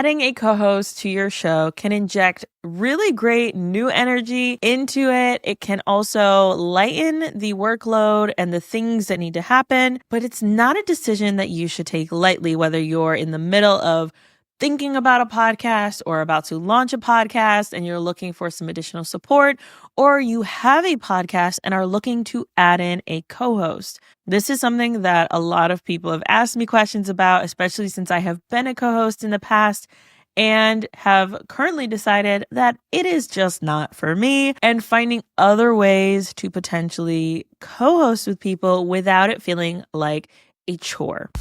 adding a co-host to your show can inject really great new energy into it. It can also lighten the workload and the things that need to happen, but it's not a decision that you should take lightly, whether you're in the middle of thinking about a podcast or about to launch a podcast and you're looking for some additional support, or you have a podcast and are looking to add in a co-host. This is something that a lot of people have asked me questions about, especially since I have been a co-host in the past and have currently decided that it is just not for me, and finding other ways to potentially co-host with people without it feeling like a chore.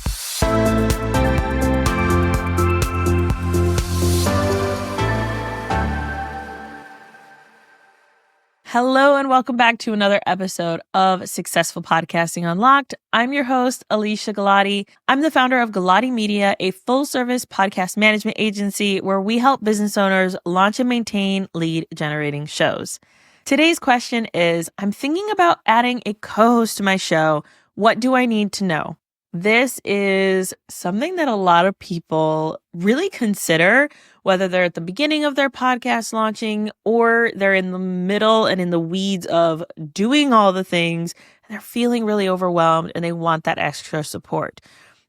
Hello and welcome back to another episode of Successful Podcasting Unlocked. I'm your host, Alicia Galati. I'm the founder of Galati Media, a full-service podcast management agency where we help business owners launch and maintain lead-generating shows. Today's question is, I'm thinking about adding a co-host to my show. What do I need to know? This is something that a lot of people really consider, whether they're at the beginning of their podcast launching or they're in the middle and in the weeds of doing all the things. They're feeling really overwhelmed and they want that extra support.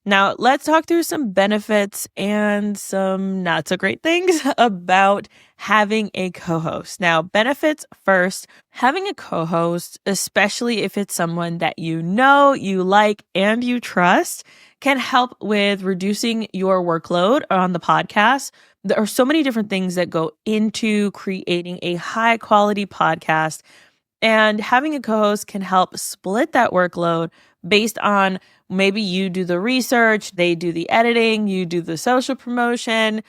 Now, let's talk through some benefits and some not so great things about having a co-host. Now, benefits first. Having a co-host, especially if it's someone that you know, you like, and you trust, can help with reducing your workload on the podcast. There are so many different things that go into creating a high quality podcast, and having a co-host can help split that workload based on maybe you do the research, they do the editing, you do the social promotion.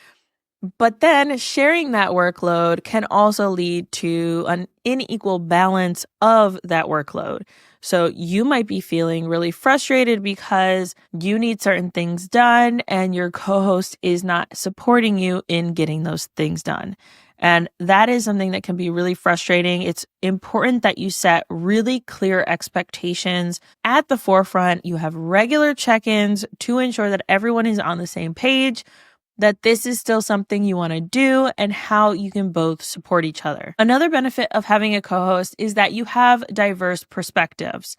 But then sharing that workload can also lead to an unequal balance of that workload. So you might be feeling really frustrated because you need certain things done and your co-host is not supporting you in getting those things done. And that is something that can be really frustrating. It's important that you set really clear expectations at the forefront. You have regular check-ins to ensure that everyone is on the same page, that this is still something you want to do, and how you can both support each other. Another benefit of having a co-host is that you have diverse perspectives.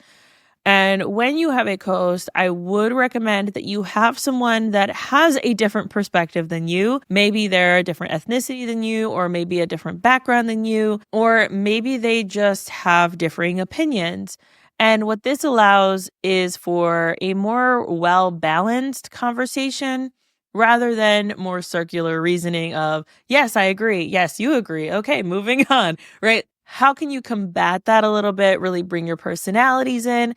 And when you have a co-host, I would recommend that you have someone that has a different perspective than you. Maybe they're a different ethnicity than you, or maybe a different background than you, or maybe they just have differing opinions. And what this allows is for a more well-balanced conversation rather than more circular reasoning of, yes, I agree. Yes, you agree. Okay, moving on, right? How can you combat that a little bit, really bring your personalities in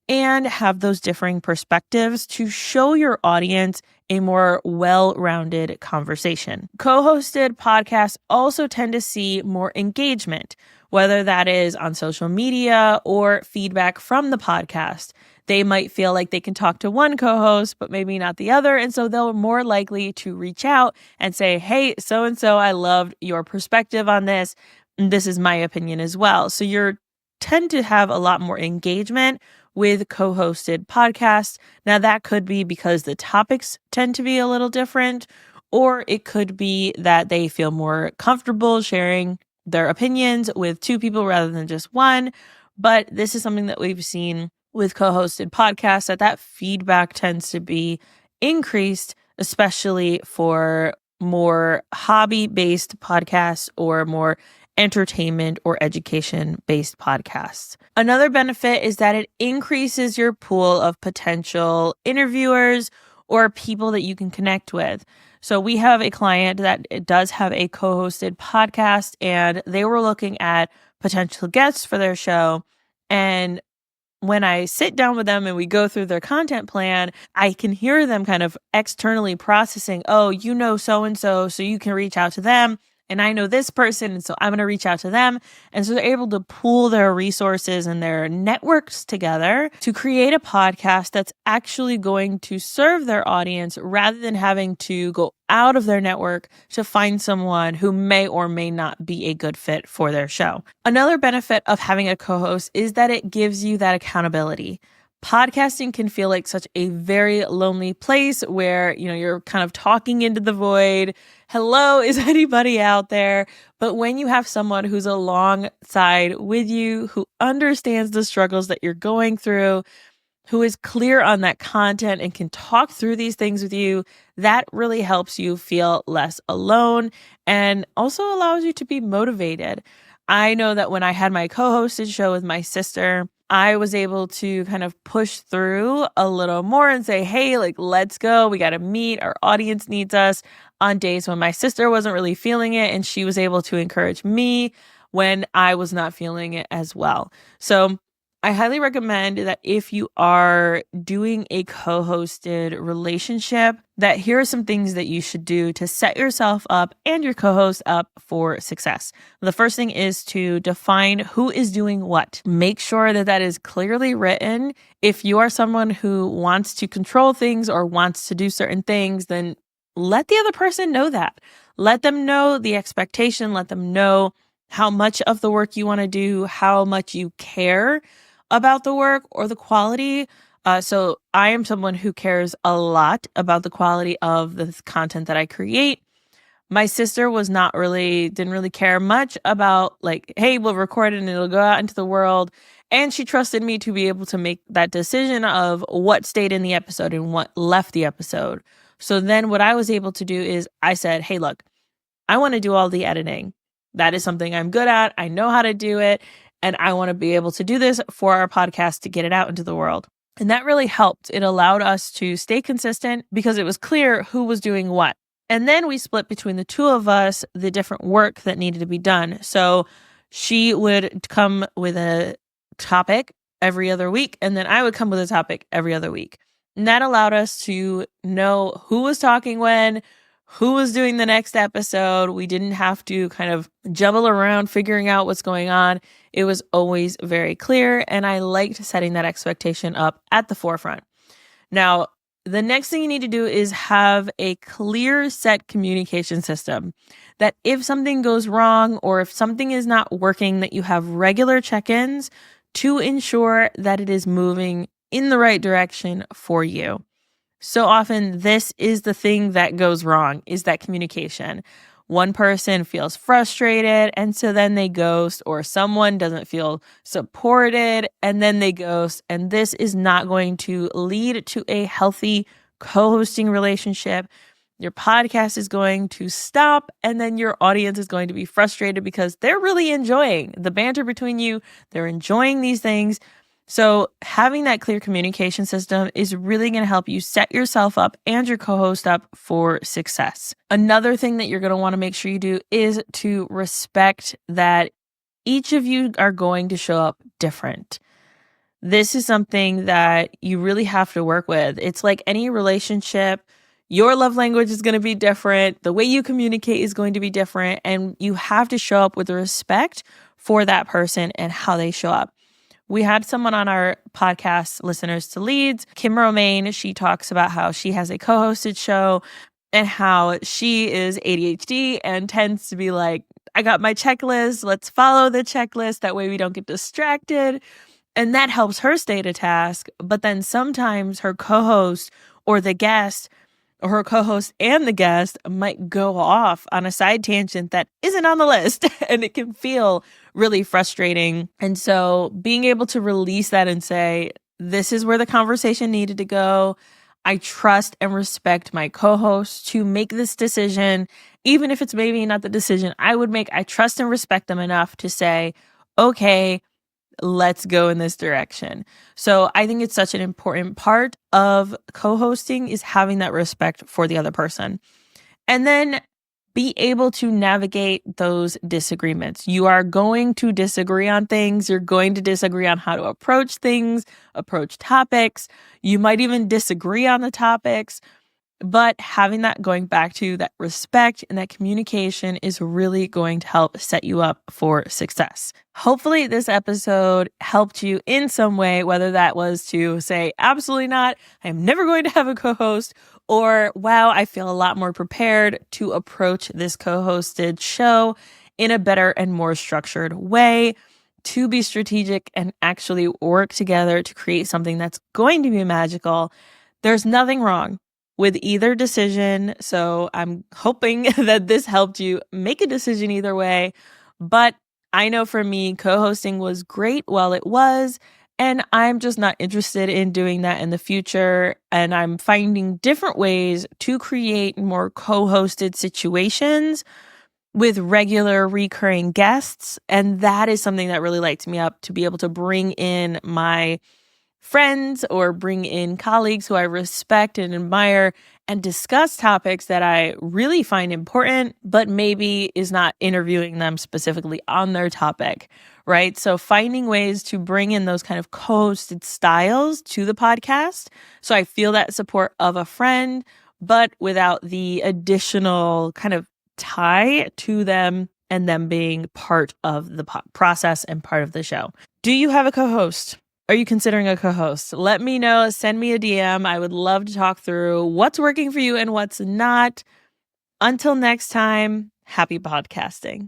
and have those differing perspectives to show your audience a more well-rounded conversation? Co-hosted podcasts also tend to see more engagement, whether that is on social media or feedback from the podcast. They might feel like they can talk to one co-host, but maybe not the other. And so they're more likely to reach out and say, hey, so-and-so, I loved your perspective on this. This is my opinion as well. So you tend to have a lot more engagement with co-hosted podcasts. Now that could be because the topics tend to be a little different, or it could be that they feel more comfortable sharing their opinions with two people rather than just one. But this is something that we've seen with co-hosted podcasts, that feedback tends to be increased, especially for more hobby-based podcasts or more entertainment or education-based podcasts. Another benefit is that it increases your pool of potential interviewers or people that you can connect with. So we have a client that does have a co-hosted podcast, and they were looking at potential guests for their show. And when I sit down with them and we go through their content plan, I can hear them kind of externally processing, oh, you know so-and-so, so you can reach out to them. And I know this person, and so I'm going to reach out to them. And so they're able to pool their resources and their networks together to create a podcast that's actually going to serve their audience rather than having to go out of their network to find someone who may or may not be a good fit for their show. Another benefit of having a co-host is that it gives you that accountability. Podcasting can feel like such a very lonely place where, you're kind of talking into the void. Hello, is anybody out there? But when you have someone who's alongside with you, who understands the struggles that you're going through, who is clear on that content and can talk through these things with you, that really helps you feel less alone and also allows you to be motivated. I know that when I had my co-hosted show with my sister, I was able to kind of push through a little more and say, hey, let's go. We got to meet. Our audience needs us, on days when my sister wasn't really feeling it. And she was able to encourage me when I was not feeling it as well. So I highly recommend that if you are doing a co-hosted relationship, that here are some things that you should do to set yourself up and your co-host up for success. The first thing is to define who is doing what. Make sure that is clearly written. If you are someone who wants to control things or wants to do certain things, then let the other person know that. Let them know the expectation. Let them know how much of the work you want to do, how much you care about the work or the quality. So I am someone who cares a lot about the quality of the content that I create. My sister didn't really care much about hey, we'll record it and it'll go out into the world. And she trusted me to be able to make that decision of what stayed in the episode and what left the episode. So then what I was able to do is I said, hey, look, I want to do all the editing. That is something I'm good at. I know how to do it. And I want to be able to do this for our podcast to get it out into the world. And that really helped. It allowed us to stay consistent because it was clear who was doing what. And then we split between the two of us the different work that needed to be done. So she would come with a topic every other week, and then I would come with a topic every other week. And that allowed us to know who was talking when, who was doing the next episode. We didn't have to kind of jumble around figuring out what's going on. It was always very clear, and I liked setting that expectation up at the forefront. Now, the next thing you need to do is have a clear set communication system that if something goes wrong or if something is not working, that you have regular check-ins to ensure that it is moving in the right direction for you. So often this is the thing that goes wrong, is that communication. One person feels frustrated and so then they ghost, or someone doesn't feel supported and then they ghost. And this is not going to lead to a healthy co-hosting relationship. Your podcast is going to stop and then your audience is going to be frustrated because they're really enjoying the banter between you. They're enjoying these things. So having that clear communication system is really going to help you set yourself up and your co-host up for success. Another thing that you're going to want to make sure you do is to respect that each of you are going to show up different. This is something that you really have to work with. It's like any relationship. Your love language is going to be different. The way you communicate is going to be different. And you have to show up with respect for that person and how they show up. We had someone on our podcast, Listeners to Leads, Kim Romaine. She talks about how she has a co-hosted show and how she is ADHD and tends to be like, I got my checklist. Let's follow the checklist. That way we don't get distracted. And that helps her stay to task. But then sometimes her co-host or the guest, or her co-host and the guest, might go off on a side tangent that isn't on the list. And it can feel really frustrating. And so being able to release that and say, this is where the conversation needed to go. I trust and respect my co-host to make this decision, even if it's maybe not the decision I would make. I trust and respect them enough to say, okay, let's go in this direction. So I think it's such an important part of co-hosting is having that respect for the other person. And then be able to navigate those disagreements. You are going to disagree on things. You're going to disagree on how to approach things, approach topics. You might even disagree on the topics. But having that, going back to that respect and that communication, is really going to help set you up for success. Hopefully this episode helped you in some way, whether that was to say, absolutely not, I'm never going to have a co-host, or wow, I feel a lot more prepared to approach this co-hosted show in a better and more structured way. to be strategic and actually work together to create something that's going to be magical. There's nothing wrong with either decision. So I'm hoping that this helped you make a decision either way. But I know for me, co-hosting was great while it was, and I'm just not interested in doing that in the future. And I'm finding different ways to create more co-hosted situations with regular recurring guests. And that is something that really lights me up, to be able to bring in my friends or bring in colleagues who I respect and admire and discuss topics that I really find important, but maybe is not interviewing them specifically on their topic, right? So finding ways to bring in those kind of co-hosted styles to the podcast, so I feel that support of a friend, but without the additional kind of tie to them and them being part of the process and part of the show. Do you have a co-host? Are you considering a co-host? Let me know. Send me a DM. I would love to talk through what's working for you and what's not. Until next time, happy podcasting.